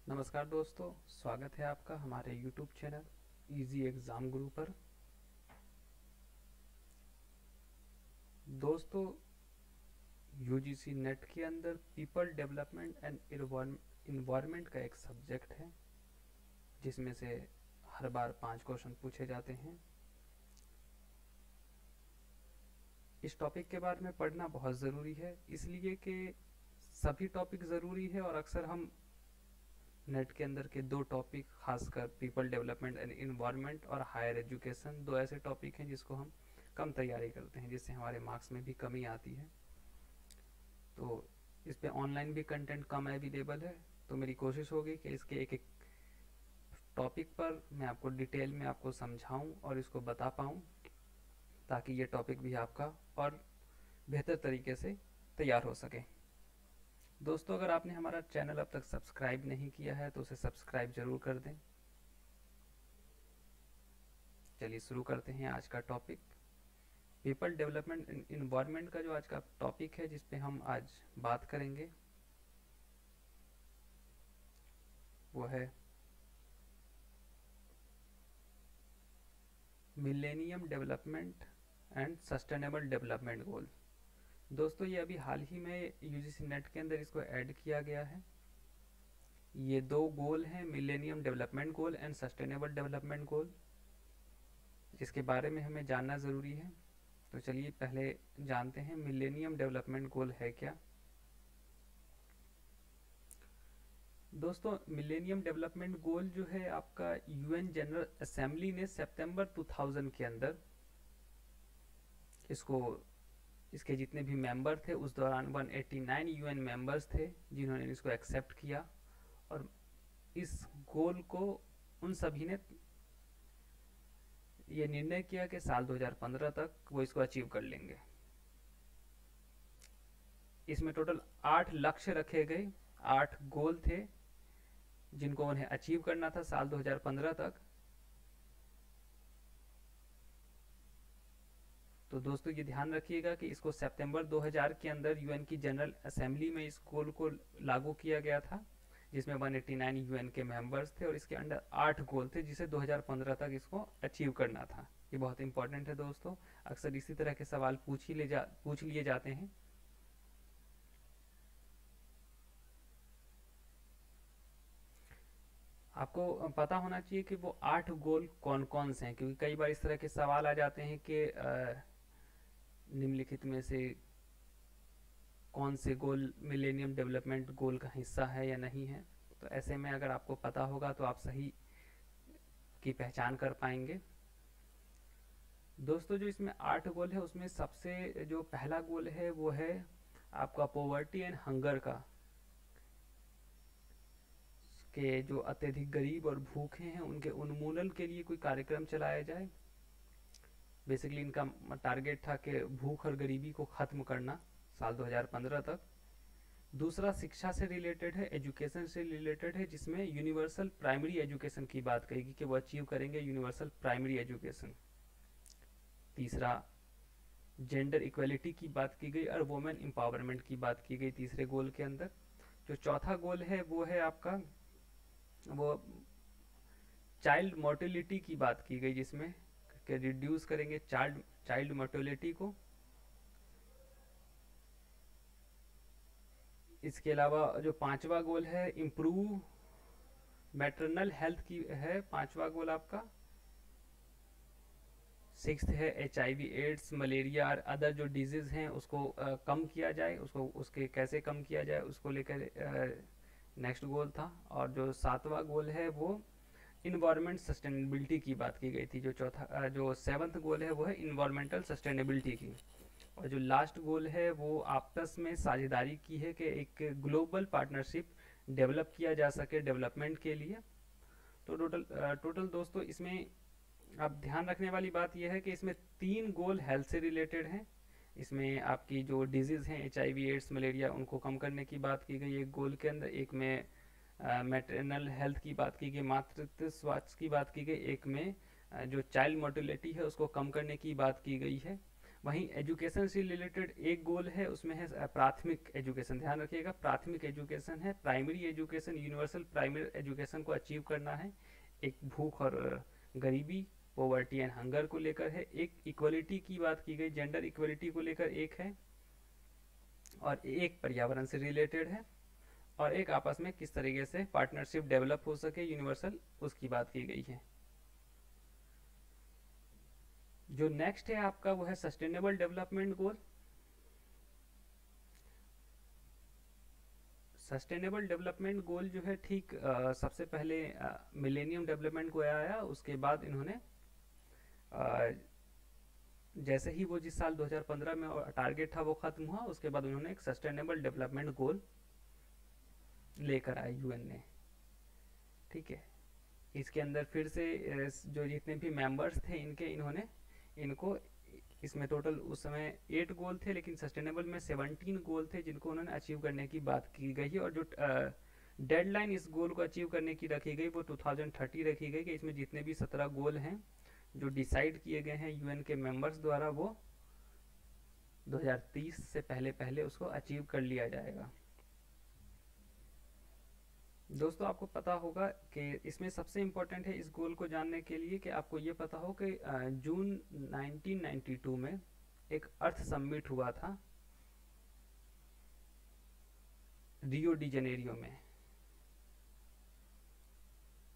नमस्कार दोस्तों, स्वागत है आपका हमारे YouTube चैनल इजी एग्ज़ाम गुरु पर। दोस्तों, यूजीसी नेट के अंदर पीपल डेवलपमेंट एंड इन्वायरमेंट का एक सब्जेक्ट है जिसमें से हर बार 5 क्वेश्चन पूछे जाते हैं। इस टॉपिक के बारे में पढ़ना बहुत ज़रूरी है, इसलिए कि सभी टॉपिक ज़रूरी है और अक्सर हम नेट के अंदर के 2 टॉपिक, खासकर पीपल डेवलपमेंट एंड इन्वायरमेंट और हायर एजुकेशन, 2 ऐसे टॉपिक हैं जिसको हम कम तैयारी करते हैं, जिससे हमारे मार्क्स में भी कमी आती है। तो इस पे ऑनलाइन भी कंटेंट कम अवेलेबल है, तो मेरी कोशिश होगी कि इसके एक एक टॉपिक पर मैं आपको डिटेल में आपको समझाऊं और इसको बता पाऊं, ताकि ये टॉपिक भी आपका और बेहतर तरीके से तैयार हो सके। दोस्तों, अगर आपने हमारा चैनल अब तक सब्सक्राइब नहीं किया है तो उसे सब्सक्राइब जरूर कर दें। चलिए शुरू करते हैं आज का topic. People development and environment का जो आज का टॉपिक है, जिस पे हम आज बात करेंगे, वो है millennium development and sustainable development goal. दोस्तों, ये अभी हाल ही में यूजीसी नेट के अंदर इसको ऐड किया गया है। ये 2 गोल हैं, millennium development goal and sustainable development goal, जिसके बारे में हमें जानना ज़रूरी है। तो चलिए पहले जानते हैं मिलेनियम डेवलपमेंट गोल है क्या। दोस्तों, मिलेनियम डेवलपमेंट गोल जो है आपका यूएन जनरल असेंबली ने सितंबर 2000 के अंदर इसके जितने भी मेंबर थे, उस दौरान 189 यूएन मेंबर्स थे जिन्होंने इसको एक्सेप्ट किया, और इस गोल को उन सभी ने ये निर्णय किया कि साल 2015 तक वो इसको अचीव कर लेंगे। इसमें टोटल 8 लक्ष्य रखे गए, 8 गोल थे जिनको उन्हें अचीव करना था साल 2015 तक। तो दोस्तों, ये ध्यान रखिएगा कि इसको सितंबर 2000 के अंदर यूएन की जनरल असेंबली में इस गोल को लागू किया गया था, जिसमें 189 यूएन के मेंबर्स थे और इसके अंडर 8 गोल थे जिसे 2015 तक इसको अचीव करना था। ये बहुत इंपॉर्टेंट है दोस्तों, अक्सर इसी तरह के सवाल पूछ लिए जाते हैं। आपको पता होना चाहिए कि वो 8 गोल कौन कौन से हैं, क्योंकि कई बार इस तरह के सवाल आ जाते हैं कि निम्नलिखित में से कौन से गोल मिलेनियम डेवलपमेंट गोल का हिस्सा है या नहीं है। तो ऐसे में अगर आपको पता होगा तो आप सही की पहचान कर पाएंगे। दोस्तों, जो इसमें 8 गोल है उसमें सबसे जो पहला गोल है वो है आपका पॉवर्टी एंड हंगर का, कि जो अत्यधिक गरीब और भूखे हैं उनके उन्मूलन के लिए कोई कार्यक्रम चलाया जाए। बेसिकली इनका टारगेट था कि भूख और गरीबी को खत्म करना साल 2015 तक। दूसरा शिक्षा से रिलेटेड है, एजुकेशन से रिलेटेड है, जिसमें यूनिवर्सल प्राइमरी एजुकेशन की बात कहेगी कि वो अचीव करेंगे यूनिवर्सल प्राइमरी एजुकेशन। तीसरा जेंडर इक्वलिटी की बात की गई और वुमेन एम्पावरमेंट की बात की गई तीसरे गोल के अंदर। जो चौथा गोल है वो है आपका वो चाइल्ड मोर्टेलिटी की बात की गई, जिसमें कि रिड्यूस करेंगे चाइल्ड मोर्टेलिटी को। इसके अलावा जो 5वां गोल है इम्प्रूव मैटरनल हेल्थ की है, 5वां गोल आपका। 6th है HIV एड्स मलेरिया और अदर जो डिजीज हैं उसको कम किया जाए, उसके कैसे कम किया जाए उसको लेकर नेक्स्ट गोल था। और जो 7वां गोल है वो इन्वायरमेंट सस्टेनेबिलिटी की बात की गई थी। जो 7th गोल है वो है इन्वायरमेंटल सस्टेनेबिलिटी की। और जो लास्ट गोल है वो आपस में साझेदारी की है कि एक ग्लोबल पार्टनरशिप डेवलप किया जा सके डेवलपमेंट के लिए। तो टोटल दोस्तों, इसमें आप ध्यान रखने वाली बात यह है कि इसमें 3 गोल हेल्थ से रिलेटेड हैं। इसमें आपकी जो डिजीज हैं HIV एड्स मलेरिया उनको कम करने की बात की गई एक गोल के अंदर, एक में मैटरनल हेल्थ की बात की गई, मातृत्व स्वास्थ्य की बात की गई, एक में जो चाइल्ड मोर्टेलिटी है उसको कम करने की बात की गई है। वहीं एजुकेशन से रिलेटेड एक गोल है, उसमें है प्राथमिक एजुकेशन। ध्यान रखिएगा, प्राथमिक एजुकेशन है, primary education, universal primary education को अचीव करना है। एक भूख और गरीबी, पॉवर्टी एंड हंगर को लेकर है। एक इक्वलिटी की बात की गई, जेंडर इक्वलिटी को लेकर एक है, और एक पर्यावरण से रिलेटेड है, और एक आपस में किस तरीके से पार्टनरशिप डेवलप हो सके यूनिवर्सल, उसकी बात की गई है। जो नेक्स्ट है आपका वो है sustainable development goal. Sustainable development goal जो है ठीक सबसे पहले मिलेनियम डेवलपमेंट को आया, उसके बाद इन्होंने जैसे ही वो जिस साल 2015 में टारगेट था वो खत्म हुआ, उसके बाद उन्होंने एक सस्टेनेबल डेवलपमेंट गोल लेकर आए यूएन ने। ठीक है, इसके अंदर फिर से जो जितने भी मेंबर्स थे इन्होंने इनको इसमें टोटल उस समय 8 गोल थे, लेकिन सस्टेनेबल में 17 गोल थे जिनको उन्होंने अचीव करने की बात की गई है। और जो डेडलाइन इस गोल को अचीव करने की रखी गई वो 2030 रखी गई कि इसमें जितने भी 17 गोल हैं जो डिसाइड किए गए हैं यूएन के मेंबर्स द्वारा, वो 2030 से पहले पहले उसको अचीव कर लिया जाएगा। दोस्तों आपको पता होगा कि इसमें सबसे इम्पोर्टेंट है इस गोल को जानने के लिए कि आपको ये पता हो कि जून 1992 में एक अर्थ समिट हुआ था रियो डी जेनेरियो में,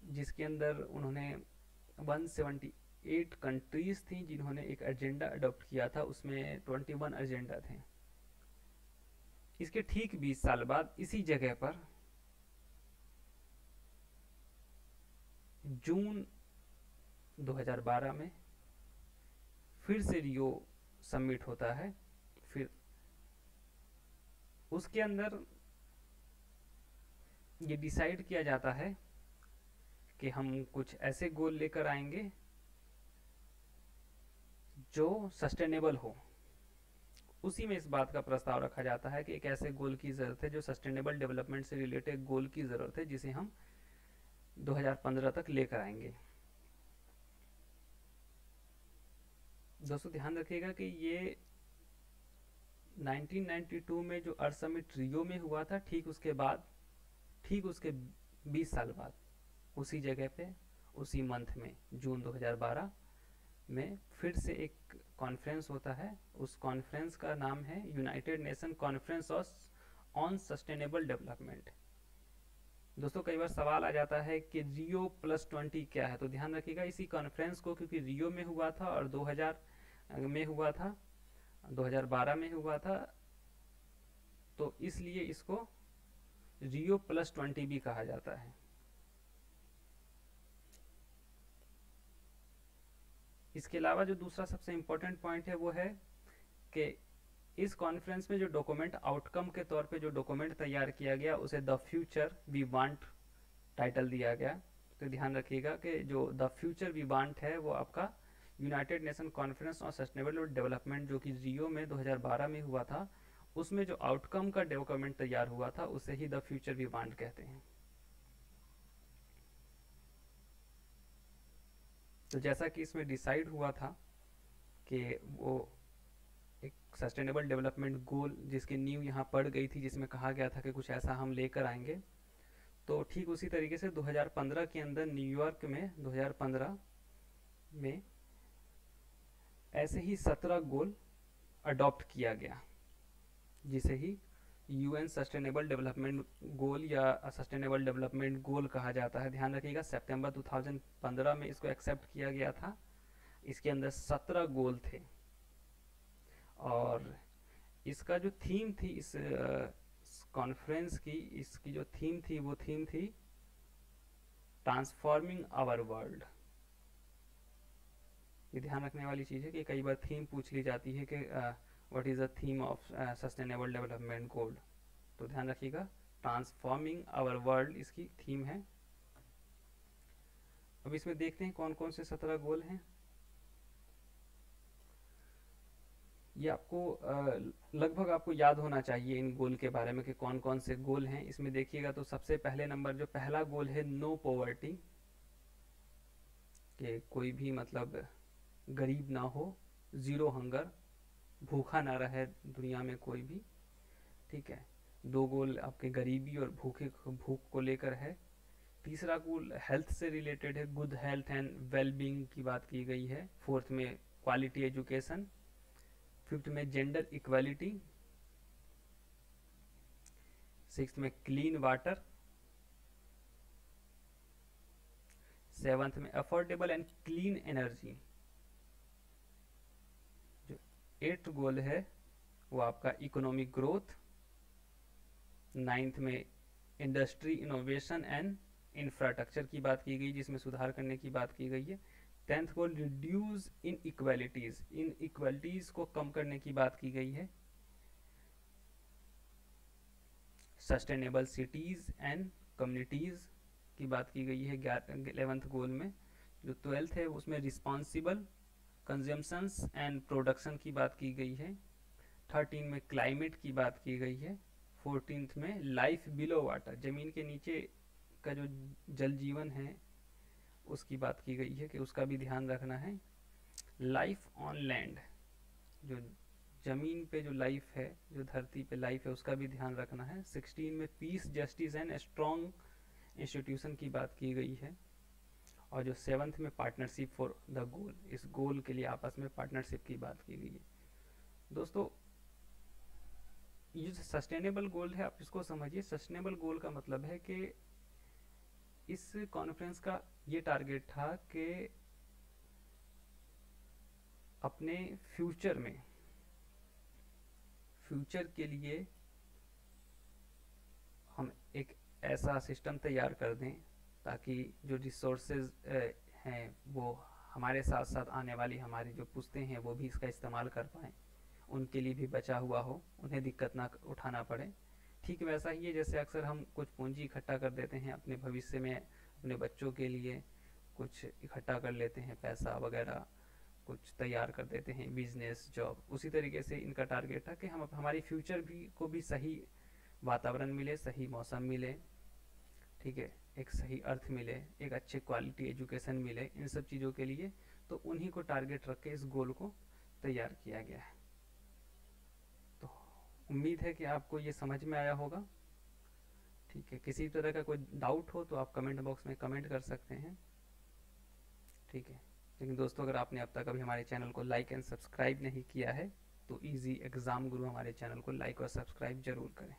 जिसके अंदर उन्होंने 178 कंट्रीज थी जिन्होंने एक एजेंडा अडॉप्ट किया था, उसमें 21 एजेंडा थे। इसके ठीक 20 साल बाद इसी जगह पर जून 2012 में फिर से रियो समिट होता है। फिर उसके अंदर ये डिसाइड किया जाता है कि हम कुछ ऐसे गोल लेकर आएंगे जो सस्टेनेबल हो। उसी में इस बात का प्रस्ताव रखा जाता है कि एक ऐसे गोल की जरूरत है जो सस्टेनेबल डेवलपमेंट से रिलेटेड गोल की जरूरत है, जिसे हम 2015 तक लेकर आएंगे। दोस्तों ध्यान रखिएगा कि ये 1992 में जो अर्थ समिट रियो में हुआ था, ठीक उसके 20 साल बाद उसी जगह पे उसी मंथ में जून 2012 में फिर से एक कॉन्फ्रेंस होता है। उस कॉन्फ्रेंस का नाम है United nation conference on sustainable development. दोस्तों कई बार सवाल आ जाता है कि रियो +20 क्या है, तो ध्यान रखिएगा इसी कॉन्फ्रेंस को, क्योंकि रियो में हुआ था और 2000 में हुआ था, 2012 में हुआ था, तो इसलिए इसको रियो +20 भी कहा जाता है। इसके अलावा जो दूसरा सबसे इम्पोर्टेंट पॉइंट है वो है कि इस कॉन्फ्रेंस में जो डॉक्यूमेंट आउटकम के तौर पे जो डॉक्यूमेंट तैयार किया गया उसे the future we want title दिया गया। तो ध्यान रखिएगा कि जो द फ्यूचर वी वांट है वो आपका United nation conference on sustainable development जो कि रियो में 2012 में हुआ था, उसमें जो आउटकम का डॉक्यूमेंट तैयार हुआ था उसे ही द फ्यूचर वी वांट कहते हैं। तो जैसा कि इसमें डिसाइड हुआ था कि वो एक सस्टेनेबल डेवलपमेंट गोल जिसकी नींव यहाँ पड़ गई थी, जिसमें कहा गया था कि कुछ ऐसा हम लेकर आएंगे, तो ठीक उसी तरीके से 2015 के अंदर न्यूयॉर्क में 2015 में ऐसे ही 17 गोल अडॉप्ट किया गया, जिसे ही यूएन सस्टेनेबल डेवलपमेंट गोल या सस्टेनेबल डेवलपमेंट गोल कहा जाता है। ध्यान रखिएगा सितंबर 2015 में इसको एक्सेप्ट किया गया था। इसके अंदर 17 गोल थे और इसका जो थीम थी इस कॉन्फ्रेंस की, इसकी जो थीम थी वो थीम थी ट्रांसफॉर्मिंग आवर वर्ल्ड। ये ध्यान रखने वाली चीज़ है कि कई बार थीम पूछ ली जाती है कि what is the theme of sustainable development goal, तो ध्यान रखिएगा ट्रांसफॉर्मिंग आवर वर्ल्ड इसकी थीम है। अब इसमें देखते हैं कौन कौन से 17 गोल हैं। ये आपको लगभग आपको याद होना चाहिए इन गोल के बारे में कि कौन कौन से गोल हैं। इसमें देखिएगा तो सबसे पहले नंबर जो पहला गोल है नो पॉवर्टी, कि कोई भी मतलब गरीब ना हो, ज़ीरो हंगर, भूखा ना रहे दुनिया में कोई भी, ठीक है। 2 गोल आपके गरीबी और भूख को लेकर है। तीसरा गोल हेल्थ से रिलेटेड है, गुड हेल्थ एंड वेलबींग की बात की गई है। फोर्थ में क्वालिटी एजुकेशन। फिफ्थ में जेंडर इक्वालिटी। सिक्स्थ में क्लीन वाटर। सेवंथ में अफोर्डेबल एंड क्लीन एनर्जी। जो एट्थ गोल है वो आपका इकोनॉमिक ग्रोथ। नाइन्थ में इंडस्ट्री इनोवेशन एंड इंफ्रास्ट्रक्चर की बात की गई, जिसमें सुधार करने की बात की गई है। 10th goal reduce in equalities को कम करने की बात की गई है। सस्टेनेबल सिटीज एंड कम्युनिटीज की बात की गई है 11th गोल में। जो 12th है उसमें रिस्पॉन्सिबल कंजम्पशंस एंड प्रोडक्शन की बात की गई है। 13 में क्लाइमेट की बात की गई है। 14th में लाइफ बिलो वाटर, जमीन के नीचे का जो जल जीवन है उसकी बात की गई है कि उसका भी ध्यान रखना है। लाइफ ऑन लैंड, जो जमीन पे जो लाइफ है, जो धरती पे लाइफ है, उसका भी ध्यान रखना है। 16 में piece justice and strong institution की बात की गई है। और जो 7th में पार्टनरशिप फॉर द गोल, इस गोल के लिए आपस में पार्टनरशिप की बात की गई है। दोस्तों ये जो सस्टेनेबल गोल है आप इसको समझिए। सस्टेनेबल गोल का मतलब है कि इस कॉन्फ्रेंस का ये टारगेट था कि अपने फ्यूचर के लिए हम एक ऐसा सिस्टम तैयार कर दें ताकि जो रिसोर्सेज हैं वो हमारे साथ साथ आने वाली हमारी जो पुश्तें हैं वो भी इसका इस्तेमाल कर पाएँ, उनके लिए भी बचा हुआ हो, उन्हें दिक्कत ना उठाना पड़े। ठीक वैसा ही है जैसे अक्सर हम कुछ पूंजी इकट्ठा कर देते हैं अपने भविष्य में, अपने बच्चों के लिए कुछ इकट्ठा कर लेते हैं, पैसा वगैरह कुछ तैयार कर देते हैं, बिजनेस जॉब। उसी तरीके से इनका टारगेट था कि हम हमारी फ्यूचर भी को भी सही वातावरण मिले, सही मौसम मिले, ठीक है, एक सही अर्थ मिले, एक अच्छे क्वालिटी एजुकेशन मिले, इन सब चीज़ों के लिए तो उन्हीं को टारगेट रख के इस गोल को तैयार किया गया है। तो उम्मीद है कि आपको ये समझ में आया होगा। ठीक है, किसी तरह का कोई डाउट हो तो आप कमेंट बॉक्स में कमेंट कर सकते हैं। ठीक है, लेकिन दोस्तों अगर आपने अब तक अभी हमारे चैनल को लाइक एंड सब्सक्राइब नहीं किया है तो इजी एग्ज़ाम गुरु हमारे चैनल को लाइक और सब्सक्राइब जरूर करें।